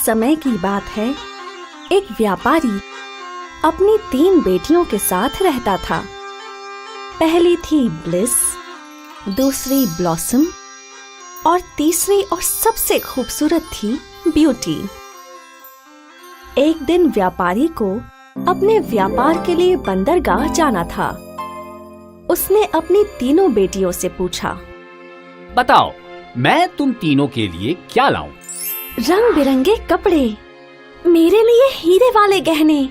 समय की बात है, एक व्यापारी अपनी 3 बेटियों के साथ रहता था। पहली थी ब्लिस, दूसरी ब्लॉसम और तीसरी और सबसे खूबसूरत थी ब्यूटी। एक दिन व्यापारी को अपने व्यापार के लिए बंदरगाह जाना था। उसने अपनी तीनों बेटियों से पूछा, बताओ, मैं तुम तीनों के लिए क्या लाऊं? रंग बिरंगे कपड़े, मेरे लिए हीरे वाले गहने।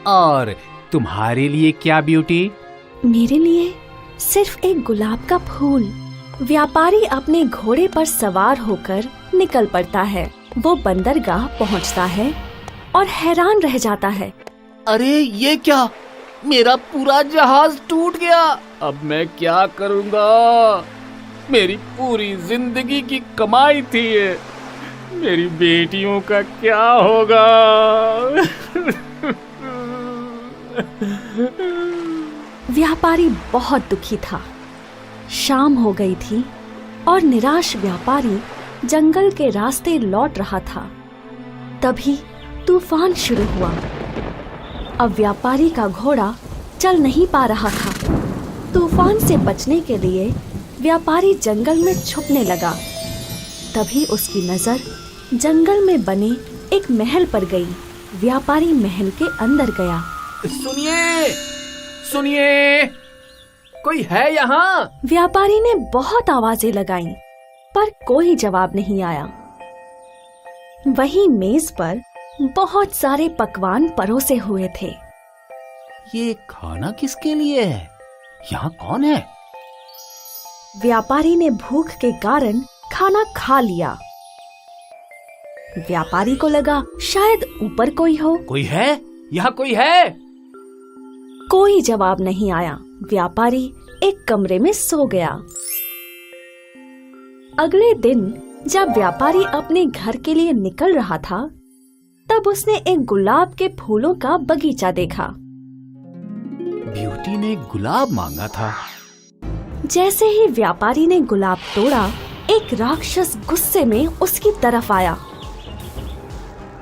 और तुम्हारे लिए क्या ब्यूटी? मेरे लिए सिर्फ एक गुलाब का फूल। व्यापारी अपने घोड़े पर सवार होकर निकल पड़ता है। वो बंदरगाह पहुंचता है और हैरान रह जाता है। अरे ये क्या, मेरा पूरा जहाज टूट गया। अब मैं क्या करूंगा? मेरी पूरी जिंदगी की कमाई थी ये। मेरी बेटियों का क्या होगा? व्यापारी बहुत दुखी था। शाम हो गई थी और निराश व्यापारी जंगल के रास्ते लौट रहा था। तभी तूफान शुरू हुआ। अब व्यापारी का घोड़ा चल नहीं पा रहा था। तूफान से बचने के लिए व्यापारी जंगल में छुपने लगा। तभी उसकी नजर जंगल में बने एक महल पर गई। व्यापारी महल के अंदर गया। सुनिए, सुनिए, कोई है यहाँ? व्यापारी ने बहुत आवाजें लगाईं, पर कोई जवाब नहीं आया। वहीं मेज पर बहुत सारे पकवान परोसे हुए थे। ये खाना किसके लिए है? यहाँ कौन है? व्यापारी ने भूख के कारण खाना खा लिया। व्यापारी को लगा शायद ऊपर कोई हो। कोई है? यहाँ कोई है? कोई जवाब नहीं आया। व्यापारी एक कमरे में सो गया। अगले दिन जब व्यापारी अपने घर के लिए निकल रहा था, तब उसने एक गुलाब के फूलों का बगीचा देखा। ब्यूटी ने गुलाब मांगा था। जैसे ही व्यापारी ने गुलाब तोड़ा, एक राक्षस गुस्से में उसकी तरफ आया।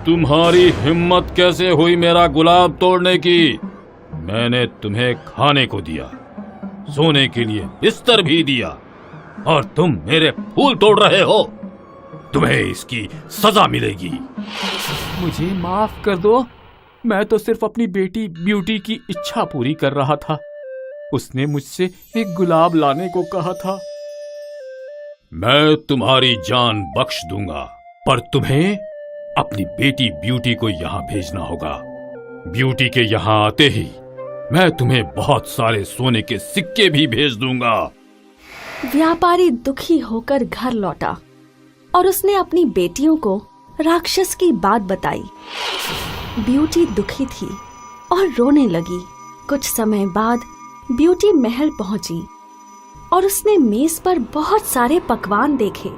तुम्हारी हिम्मत कैसे हुई मेरा गुलाब तोड़ने की? मैंने तुम्हें खाने को दिया, सोने के लिए बिस्तर भी दिया, और तुम मेरे फूल तोड़ रहे हो। तुम्हें इसकी सजा मिलेगी। मुझे माफ कर दो। मैं तो सिर्फ अपनी बेटी ब्यूटी की इच्छा पूरी कर रहा था। उसने मुझसे एक गुलाब लाने को कहा था। मैं तुम्हारी जान बख्श दूंगा, पर तुम्हें अपनी बेटी ब्यूटी को यहाँ भेजना होगा। ब्यूटी के यहाँ आते ही मैं तुम्हें बहुत सारे सोने के सिक्के भी भेज दूंगा। व्यापारी दुखी होकर घर लौटा और उसने अपनी बेटियों को राक्षस की बात बताई। ब्यूटी दुखी थी और रोने लगी। कुछ समय बाद ब्यूटी महल पहुंची और उसने मेज पर बहुत सारे पकवान देखे।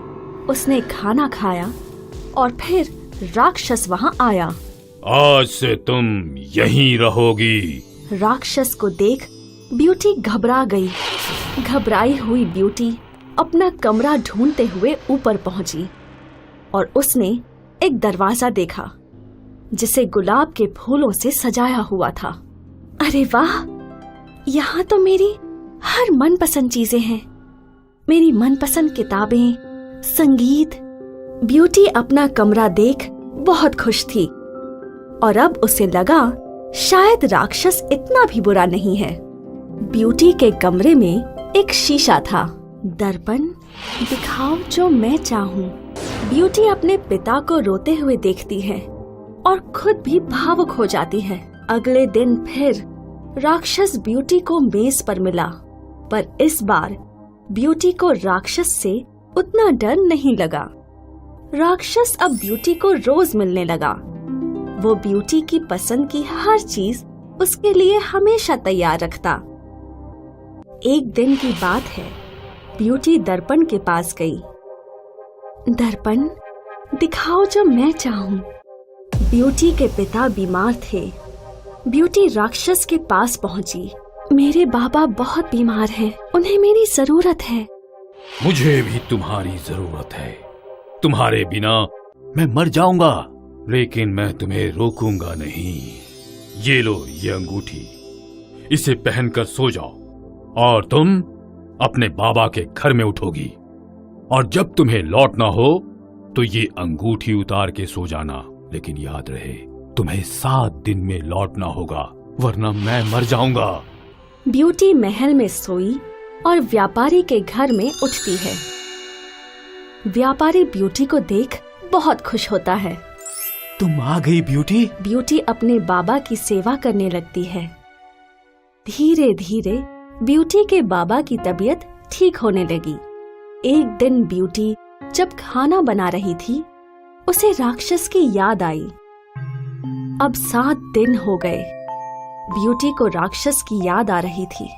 उसने खाना खाया और फिर राक्षस वहां आया। आज से तुम यहीं रहोगी। राक्षस को देख ब्यूटी घबरा गई। घबराई हुई ब्यूटी अपना कमरा ढूंढते हुए ऊपर पहुंची और उसने एक दरवाजा देखा जिसे गुलाब के फूलों से सजाया हुआ था। अरे वाह, यहाँ तो मेरी हर मनपसंद चीजें हैं। मेरी मनपसंद किताबें, संगीत। ब्यूटी अपना कमरा देख बहुत खुश थी और अब उसे लगा शायद राक्षस इतना भी बुरा नहीं है। ब्यूटी के कमरे में एक शीशा था। दर्पण, दिखाओ जो मैं चाहूं। ब्यूटी अपने पिता को रोते हुए देखती है और खुद भी भावुक हो जाती है। अगले दिन फिर राक्षस ब्यूटी को मेज पर मिला, पर इस बार ब्यूटी को राक्षस से उतना डर नहीं लगा। राक्षस अब ब्यूटी को रोज मिलने लगा। वो ब्यूटी की पसंद की हर चीज उसके लिए हमेशा तैयार रखता। एक दिन की बात है, ब्यूटी दर्पण के पास गई। दर्पण, दिखाओ जो मैं चाहूं। ब्यूटी के पिता बीमार थे। ब्यूटी राक्षस के पास पहुंची। मेरे बाबा बहुत बीमार हैं, उन्हें मेरी जरूरत है। मुझे भी तुम्हारी जरूरत है। तुम्हारे बिना मैं मर जाऊंगा। लेकिन मैं तुम्हें रोकूंगा नहीं। ये लो ये अंगूठी, इसे पहनकर सो जाओ और तुम अपने बाबा के घर में उठोगी। और जब तुम्हें लौटना हो तो ये अंगूठी उतार के सो जाना। लेकिन याद रहे, तुम्हें 7 दिन में लौटना होगा, वरना मैं मर जाऊंगा। ब्यूटी महल में सोई और व्यापारी के घर में उठती है। व्यापारी ब्यूटी को देख बहुत खुश होता है। तुम आ गई ब्यूटी। ब्यूटी अपने बाबा की सेवा करने लगती है। धीरे धीरे ब्यूटी के बाबा की तबीयत ठीक होने लगी। एक दिन ब्यूटी जब खाना बना रही थी, उसे राक्षस की याद आई। अब 7 दिन हो गए। ब्यूटी को राक्षस की याद आ रही थी।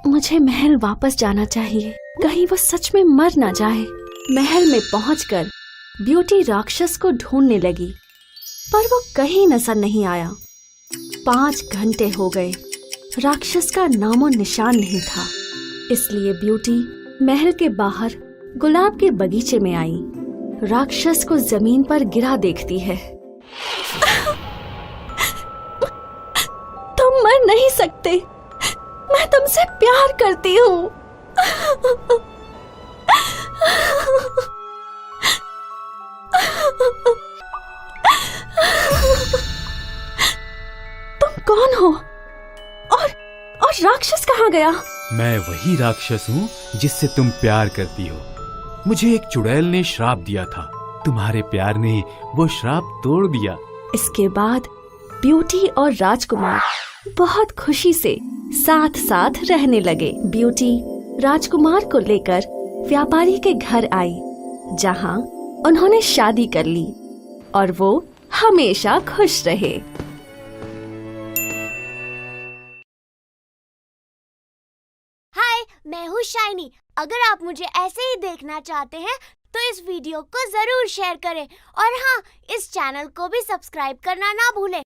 मुझे महल वापस जाना चाहिए, कहीं वो सच में मर ना जाए। महल में पहुंचकर ब्यूटी राक्षस को ढूंढने लगी, पर वो कहीं नजर नहीं आया। 5 घंटे हो गए, राक्षस का नामो निशान नहीं था। इसलिए ब्यूटी महल के बाहर गुलाब के बगीचे में आई। राक्षस को जमीन पर गिरा देखती है। तुम मर नहीं सकते, मैं तुमसे प्यार करती हूँ। तुम कौन हो? और राक्षस कहाँ गया? मैं वही राक्षस हूँ जिससे तुम प्यार करती हो। मुझे एक चुड़ैल ने श्राप दिया था, तुम्हारे प्यार ने वो श्राप तोड़ दिया। इसके बाद ब्यूटी और राजकुमार बहुत खुशी से साथ साथ रहने लगे। ब्यूटी राजकुमार को लेकर व्यापारी के घर आई, जहाँ उन्होंने शादी कर ली और वो हमेशा खुश रहे। हाय, मैं हूँ शाइनी। अगर आप मुझे ऐसे ही देखना चाहते हैं तो इस वीडियो को जरूर शेयर करें और हाँ, इस चैनल को भी सब्सक्राइब करना ना भूलें।